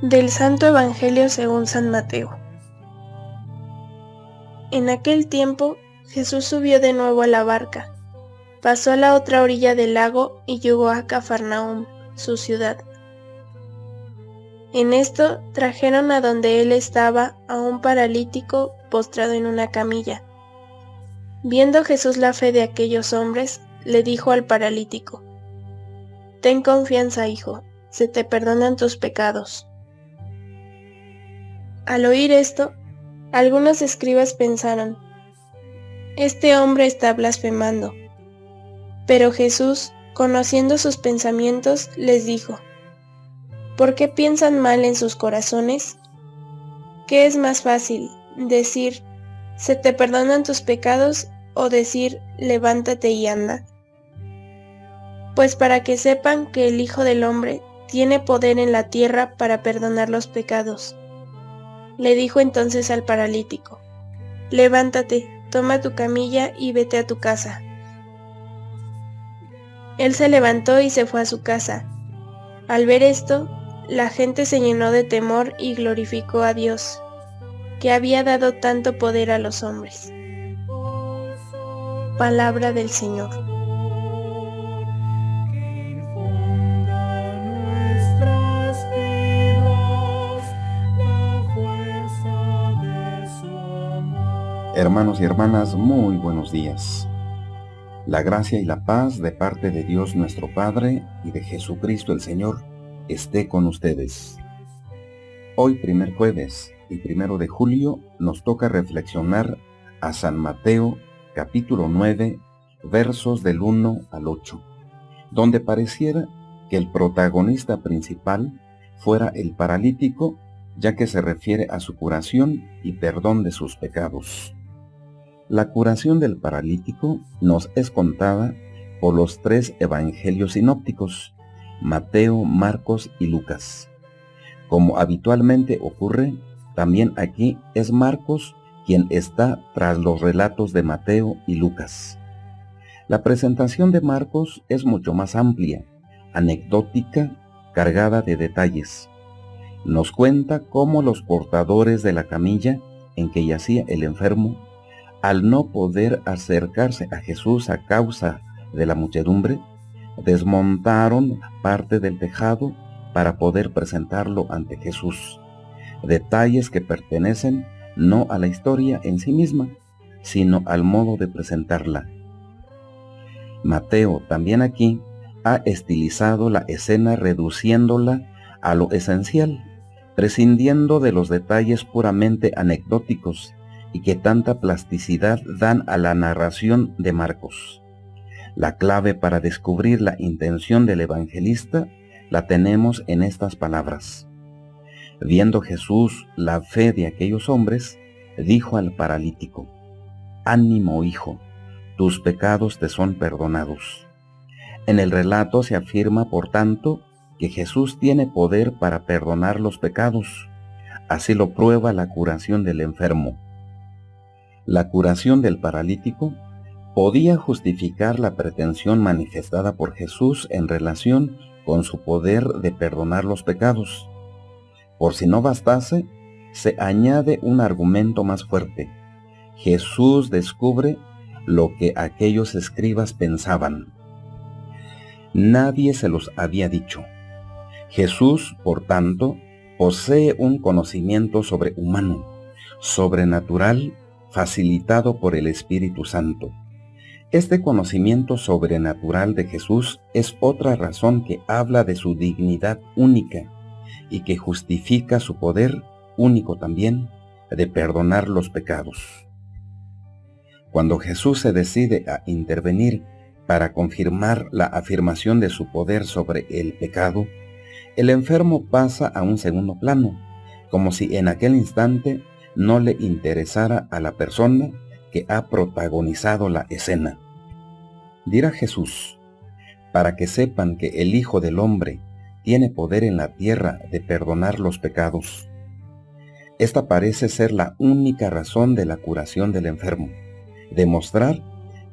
Del Santo Evangelio según San Mateo. En aquel tiempo, Jesús subió de nuevo a la barca, pasó a la otra orilla del lago y llegó a Cafarnaúm, su ciudad. En esto trajeron a donde él estaba a un paralítico postrado en una camilla. Viendo Jesús la fe de aquellos hombres, le dijo al paralítico: «Ten confianza, hijo, se te perdonan tus pecados». Al oír esto, algunos escribas pensaron: «Este hombre está blasfemando». Pero Jesús, conociendo sus pensamientos, les dijo: «¿Por qué piensan mal en sus corazones? ¿Qué es más fácil, decir, se te perdonan tus pecados, o decir, levántate y anda? Pues para que sepan que el Hijo del Hombre tiene poder en la tierra para perdonar los pecados». Le dijo entonces al paralítico: «Levántate, toma tu camilla y vete a tu casa». Él se levantó y se fue a su casa. Al ver esto, la gente se llenó de temor y glorificó a Dios, que había dado tanto poder a los hombres. Palabra del Señor. Hermanos y hermanas, muy buenos días. La gracia y la paz de parte de Dios nuestro Padre y de Jesucristo el Señor esté con ustedes. Hoy, primer jueves y 1 de julio, nos toca reflexionar a San Mateo, capítulo 9, versos del 1 al 8, donde pareciera que el protagonista principal fuera el paralítico, ya que se refiere a su curación y perdón de sus pecados. La curación del paralítico nos es contada por los 3 evangelios sinópticos, Mateo, Marcos y Lucas. Como habitualmente ocurre, también aquí es Marcos quien está tras los relatos de Mateo y Lucas. La presentación de Marcos es mucho más amplia, anecdótica, cargada de detalles. Nos cuenta cómo los portadores de la camilla en que yacía el enfermo, al no poder acercarse a Jesús a causa de la muchedumbre, desmontaron parte del tejado para poder presentarlo ante Jesús. Detalles que pertenecen no a la historia en sí misma, sino al modo de presentarla. Mateo también aquí ha estilizado la escena reduciéndola a lo esencial, prescindiendo de los detalles puramente anecdóticos y que tanta plasticidad dan a la narración de Marcos. La clave para descubrir la intención del evangelista la tenemos en estas palabras. Viendo Jesús la fe de aquellos hombres, dijo al paralítico: «Ánimo, hijo, tus pecados te son perdonados». En el relato se afirma, por tanto, que Jesús tiene poder para perdonar los pecados. Así lo prueba la curación del enfermo. La curación del paralítico podía justificar la pretensión manifestada por Jesús en relación con su poder de perdonar los pecados. Por si no bastase, se añade un argumento más fuerte. Jesús descubre lo que aquellos escribas pensaban. Nadie se los había dicho. Jesús, por tanto, posee un conocimiento sobrehumano, sobrenatural, facilitado por el Espíritu Santo. Este conocimiento sobrenatural de Jesús es otra razón que habla de su dignidad única y que justifica su poder, único también, de perdonar los pecados. Cuando Jesús se decide a intervenir para confirmar la afirmación de su poder sobre el pecado, el enfermo pasa a un segundo plano, como si en aquel instante no le interesara a la persona que ha protagonizado la escena. Dirá Jesús: «Para que sepan que el Hijo del Hombre tiene poder en la tierra de perdonar los pecados». Esta parece ser la única razón de la curación del enfermo: demostrar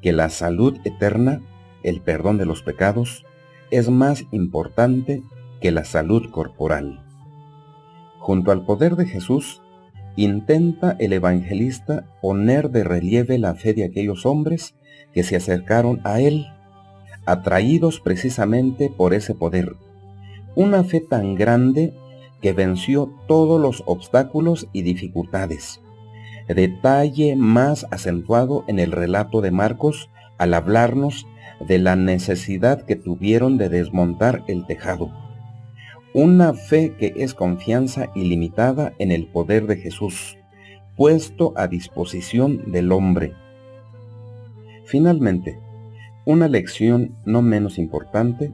que la salud eterna, el perdón de los pecados, es más importante que la salud corporal. Junto al poder de Jesús, intenta el evangelista poner de relieve la fe de aquellos hombres que se acercaron a él, atraídos precisamente por ese poder. Una fe tan grande que venció todos los obstáculos y dificultades. Detalle más acentuado en el relato de Marcos al hablarnos de la necesidad que tuvieron de desmontar el tejado. Una fe que es confianza ilimitada en el poder de Jesús, puesto a disposición del hombre. Finalmente, una lección no menos importante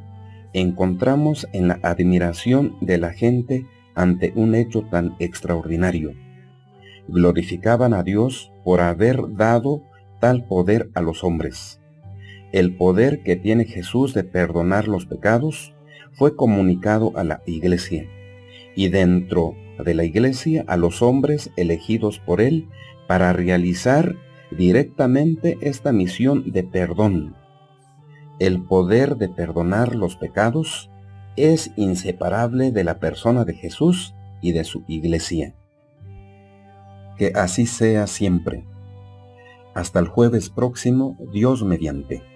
encontramos en la admiración de la gente ante un hecho tan extraordinario. Glorificaban a Dios por haber dado tal poder a los hombres. El poder que tiene Jesús de perdonar los pecados fue comunicado a la Iglesia, y dentro de la Iglesia a los hombres elegidos por Él para realizar directamente esta misión de perdón. El poder de perdonar los pecados es inseparable de la persona de Jesús y de su Iglesia. Que así sea siempre. Hasta el jueves próximo, Dios mediante.